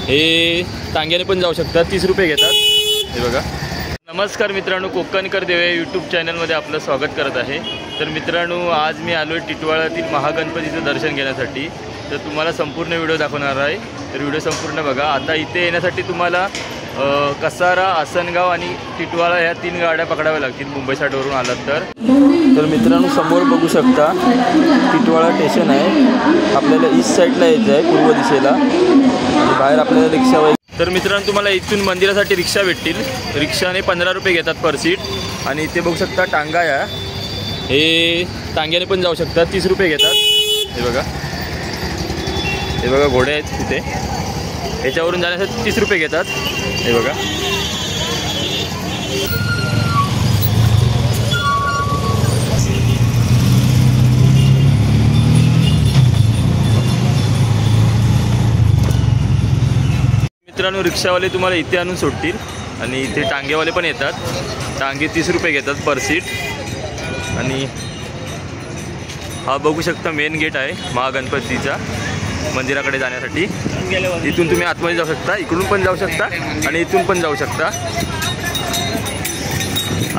हे टांग्याने पण जाऊ शकतात, 30 रुपये घेतात. हे बघा. नमस्कार मित्रांनो, कोकणकर देवे यूट्यूब चॅनलमध्ये आपलं स्वागत करत आहे. तर मित्रांनो, आज मी आलो आहे टिटवाळ्यातील महागणपतीचं दर्शन घेण्यासाठी. तर तुम्हाला संपूर्ण व्हिडिओ दाखवणार आहे, तर व्हिडिओ संपूर्ण बघा. आता इथे येण्यासाठी तुम्हाला कसारा, आसनगाव आणि टिटवाळा ह्या 3 गाड्या पकडाव्या लागतील मुंबई साईडवरून आलात तर. तर मित्रांनो, समोर बघू शकता टिटवाळा स्टेशन आहे. आपल्याला ईस्ट साईडला यायचं आहे, पूर्व दिशेला. आणि बाहेर आपल्याला रिक्षा वगैरे. तर मित्रांनो, तुम्हाला इथून मंदिरासाठी रिक्षा भेटतील. रिक्षाने 15 रुपये घेतात पर सीट. आणि इथे बघू शकता टांगा या, हे टांग्याने पण जाऊ शकतात, 30 रुपये घेतात. हे बघा, हे बघा घोडे आहेत तिथे. याच्यावरून जाण्यासाठी 30 रुपये घेतात. हे बघा. मित्रांनो, रिक्षावाले तुम्हाला इथे आणून सोडतील आणि इथे टांगेवाले पण येतात. टांगे 30 रुपये घेतात पर सीट. आणि हा बघू शकता मेन गेट आहे महागणपतीचा मंदिराकडे जाण्यासाठी. इथून तुम्ही आतमध्ये जाऊ शकता, इकडून पण जाऊ शकता आणि इथून पण जाऊ शकता.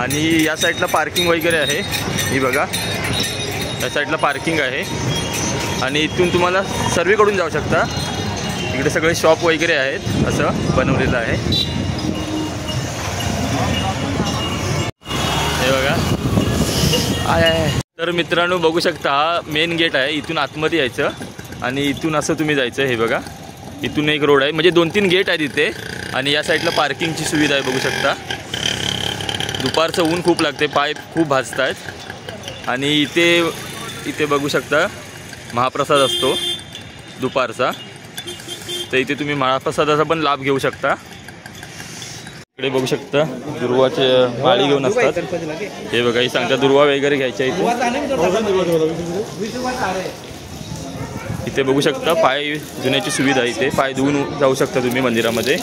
आणि या साईडला पार्किंग वगैरे आहे. ही बघा, या साईडला पार्किंग आहे. आणि इथून तुम्हाला सर्वीकडून जाऊ शकता. इकडे सगळे शॉप वगैरे आहेत, असं बनवलेलं आहे. हे बघा. तर मित्रांनो, बघू शकता हा मेन गेट आहे. इथून आतमध्ये यायचं आणि इथून असं तुम्ही जायचं. हे बघा, इथून एक रोड आहे, म्हणजे 2-3 गेट आहेत इथे. आणि या साईडला पार्किंगची सुविधा आहे, बघू शकता. दुपारचं ऊन खूप लागते, पाय खूप भाजत आहेत. आणि इथे बघू शकता महाप्रसाद असतो दुपारचा. तर इथे तुम्ही महाप्रसादाचा पण लाभ घेऊ शकता. इकडे बघू शकता दुर्वाचे माळी घेऊन असतात. हे बघा, ही सांगता दुर्वा वगैरे घ्यायच्या इथे. इथे बघू शकता पाय धुण्याची सुविधा. इथे पाय धुवून जाऊ शकता तुम्ही मंदिरामध्ये.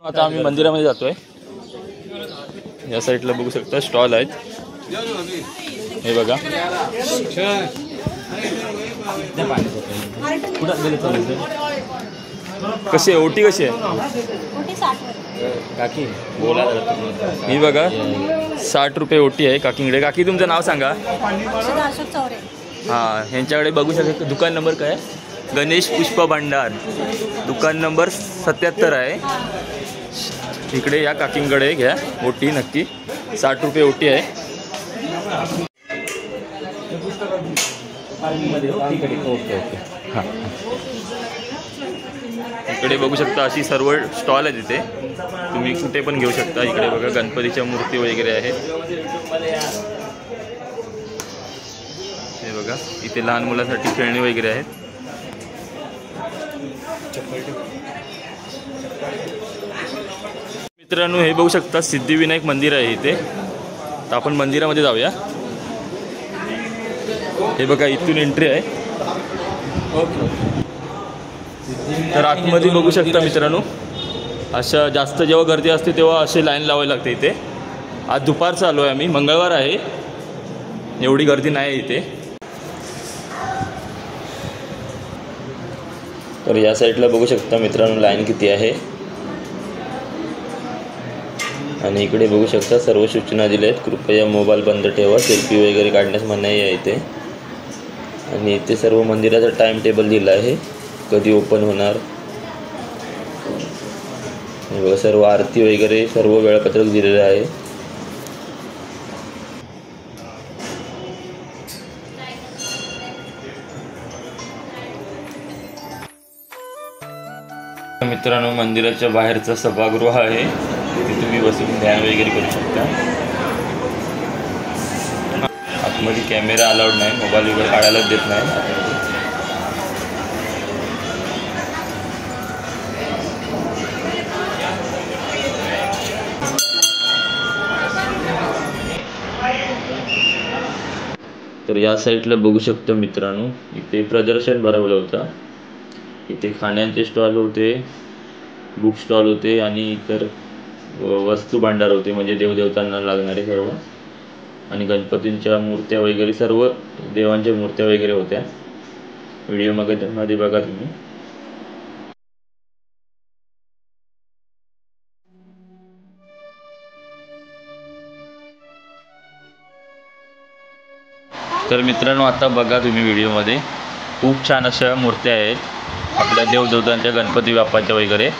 आता आम्ही मंदिरामध्ये जातोय. या साईडला बघू शकता स्टॉल आहेत. हे बघा, कशी आहे ओटी, कशी आहे काकी बोला. ही बघा 60 रुपये ओटी आहे काकींकडे. काकी तुमचं नाव सांगा. हां, ह्यांच्याकडे बघू शकता. दुकान नंबर काय आहे? गणेश पुष्प भंडार, दुकान नंबर 77 आहे. इकडे या काकींकडे घ्या ओटी नक्की. 60 रुपये ओटी आहे. ओके. हां, इकडे बघू शकता अशी सर्व स्टॉल आहे तिथे. तुम्ही कुठे पण घेऊ शकता. इकडे बघा गणपतीच्या मूर्ती वगैरे आहेत. हे बघा, इथे लहान मुलांसाठी खेळणी वगैरे आहेत. मित्रांनो, हे बघू शकता सिद्धिविनायक मंदिर आहे इथे. तर आपण मंदिरामध्ये जाऊया. हे बघा, इथून एंट्री आहे. तर आतमध्ये बघू शकता मित्रांनो, अशा जास्त जेव्हा गर्दी असते तेव्हा असे लाईन लावावी लागते इथे. आज दुपारचं आलो आहे आम्ही, मंगळवार आहे, एवढी गर्दी नाही इथे. तर या साईडला बघू शकता मित्रांनो लाईन किती आहे. आणि इकडे बघू शकता सर्व सूचना दिल्या आहेत. कृपया मोबाईल बंद ठेवा, सेल्फी वगैरे काढण्यास मनाई आहे इथे. आणि इथे सर्व मंदिराचा टाइम टेबल दिला आहे, कधी ओपन होणार. सर्व आरती वगैरे सर्व वेळापत्रक दिलेलं आहे. मित्रांनो, मंदिराच्या बाहेरचा सभागृह आहे, तिथे तुम्ही बसून ध्यान वगैरे करू शकता. आतमध्ये कॅमेरा अलाउड नाही, मोबाईल वगैरे काढायलाच देत नाही आतमध्ये. तर या साईडला बघू शकतो मित्रांनो, इथे प्रदर्शन भरवलं होतं. इथे खाण्याचे स्टॉल होते, बुक स्टॉल होते आणि इतर वस्तू भांडार होते, म्हणजे देवदेवतांना लागणारे सर्व, आणि गणपतींच्या मूर्त्या वगैरे सर्व देवांच्या मूर्त्या वगैरे होत्या. व्हिडिओ मध्ये बघा तुम्ही. तर मित्रांनो आता बघा तुम्ही व्हिडिओमध्ये खूप छान अशा मूर्त्या आहेत आपल्या देवदेवतांच्या, गणपती बाप्पाच्या वगैरे.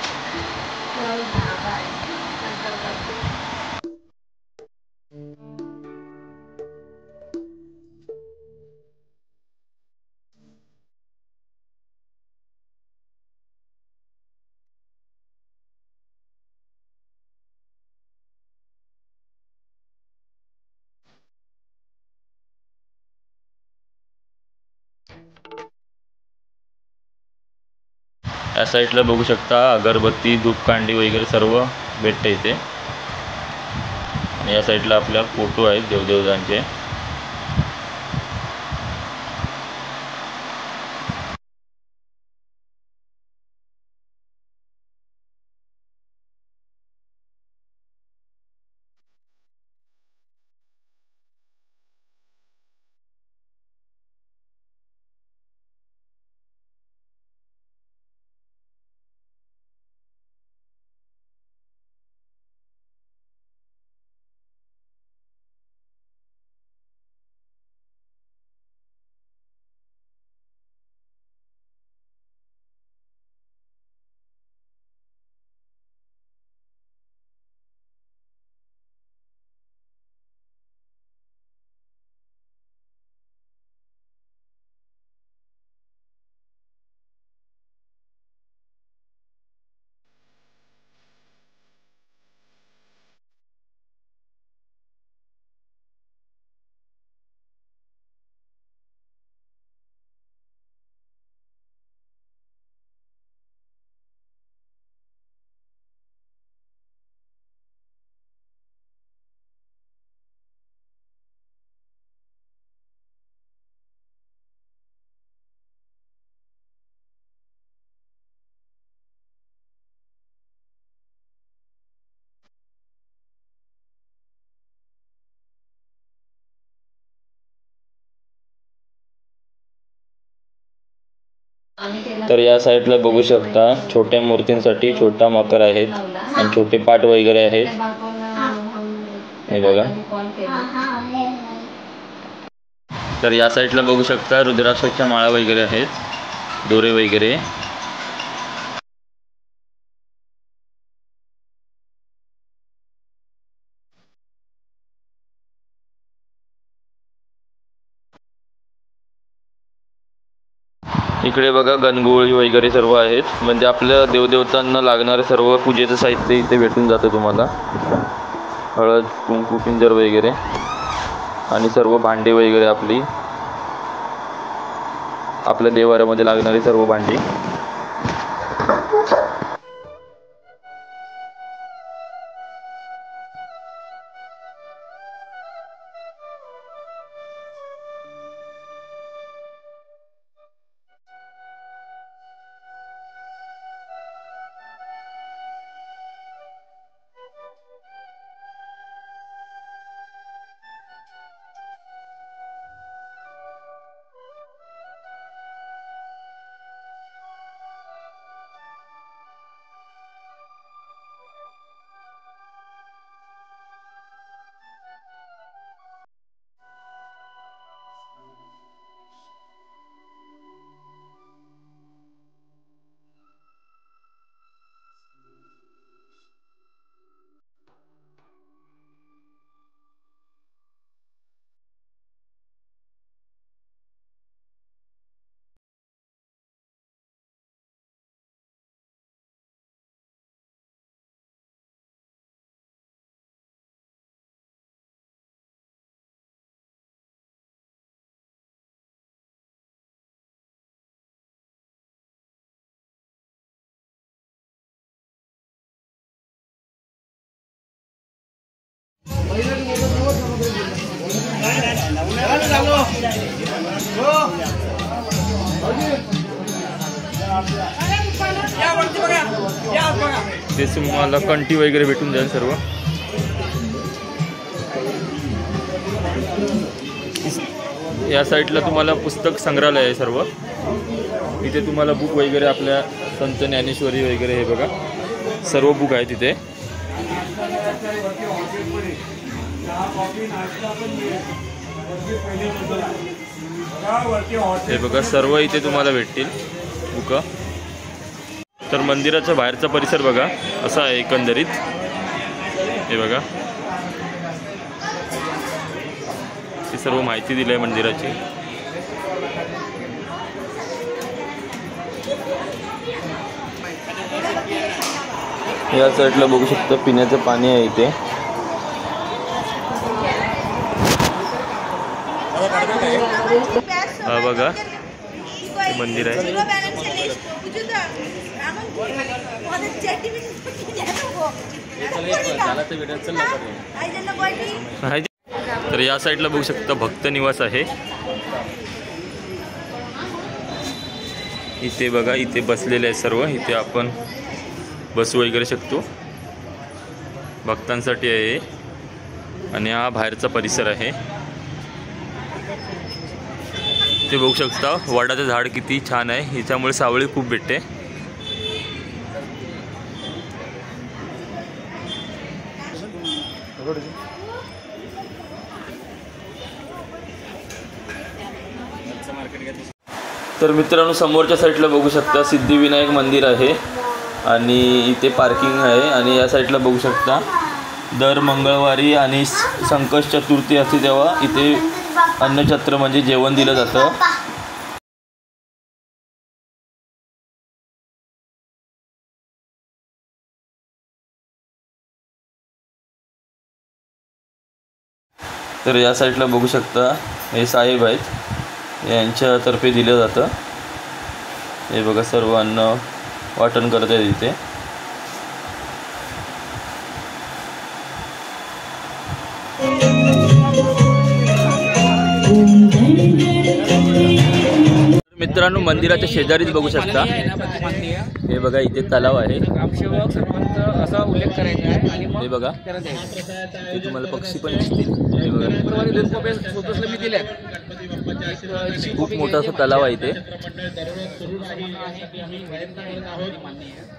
या साईडला बघू शकता अगरबत्ती, धूपकांडी वगैरे सर्व भेटते इथे. आणि या साईडला आपल्या फोटो आहेत देवदेवतांचे. तर या साईडला बघू शकता छोट्या मूर्तींसाठी छोटा मकर आहेत आणि छोटे पाट वगैरे आहेत. हे बघा. तर या साईडला बघू शकता रुद्राक्षाच्या माळा वगैरे आहेत, दोरे वगैरे. इकडे बघा गणगोळी वगैरे सर्व आहेत, म्हणजे आपल्या देवदेवतांना लागणारे सर्व पूजेचं साहित्य इथे भेटून जातं तुम्हाला. हळद, कुंकू, पिंजर वगैरे आणि सर्व भांडे वगैरे आपल्या देवाऱ्यामध्ये लागणारी सर्व भांडी. ते तुम्हाला कंटी वगैरे भेटून जाईल सर्व. या साईडला तुम्हाला पुस्तक संग्रहालय आहे सर्व. इथे तुम्हाला बुक वगैरे आपल्या संत ज्ञानेश्वरी वगैरे हे बघा सर्व बुक आहे तिथे. हे बघा सर्व इथे तुम्हाला भेटतील बुक. तर मंदिराच्या बाहेरचा परिसर बघा असा आहे एकंदरीत. हे बघा ही सर्व माहिती दिली आहे मंदिराची. या साईडला बघू शकता पिण्याचं पाणी आहे इथे. हा बघा हे मंदिर आहे. तर या साईडला बघू शकता भक्त निवास आहे. इथे बघा इथे बसलेले आहे सर्व. इथे आपण बसू वगैरे शकतो. भक्तांसाठी आहे आणि हा बाहेरचा परिसर आहे. ते बघू शकता वडाचं झाड किती छान आहे. ह्याच्यामुळे सावळी खूप भेटते. तर मित्रांनो समोरच्या साईडला बघू शकता सिद्धिविनायक मंदिर आहे आणि इथे पार्किंग आहे. आणि या साईडला बघू शकता दर मंगळवारी आणि संकष्ट चतुर्थी असते तेव्हा इथे अन्नछत्र म्हणजे जेवण दिलं जातं. तर या साईडला बघू शकता हे साहेब आहेत यांच्यातर्फे दिलं जातं. हे बघा सर्व अन्न वाटण करत आहेत इथे. मित्रांनो मंदिराच्या शेजारीच बघू शकता हे बघा इथे तलाव आहे. ग्रामसेवक सरपंच असा उल्लेख करायचा आहे. आणि हे बघा ते तुम्हाला पक्षी पण दिसतील. हे बघा मी दिल्या खूप मोठा असा तलाव आहे इथे.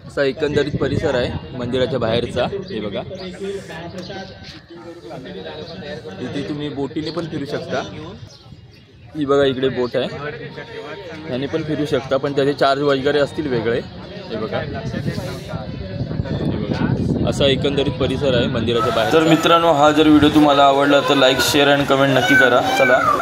असा एकंदरीत परिसर आहे मंदिराच्या बाहेरचा. हे बघा इथे तुम्ही बोटीने पण फिरू शकता. ही बघा इकडे बोट आहे याने पण फिरू शकता पण त्याचे चार्ज वगैरे असतील वेगळे. हे बघा असा एकंदरीत परिसर आहे मंदिराच्या बाहेर. तर मित्रांनो हा जर व्हिडिओ तुम्हाला आवडला तर लाईक शेअर आणि कमेंट नक्की करा. चला.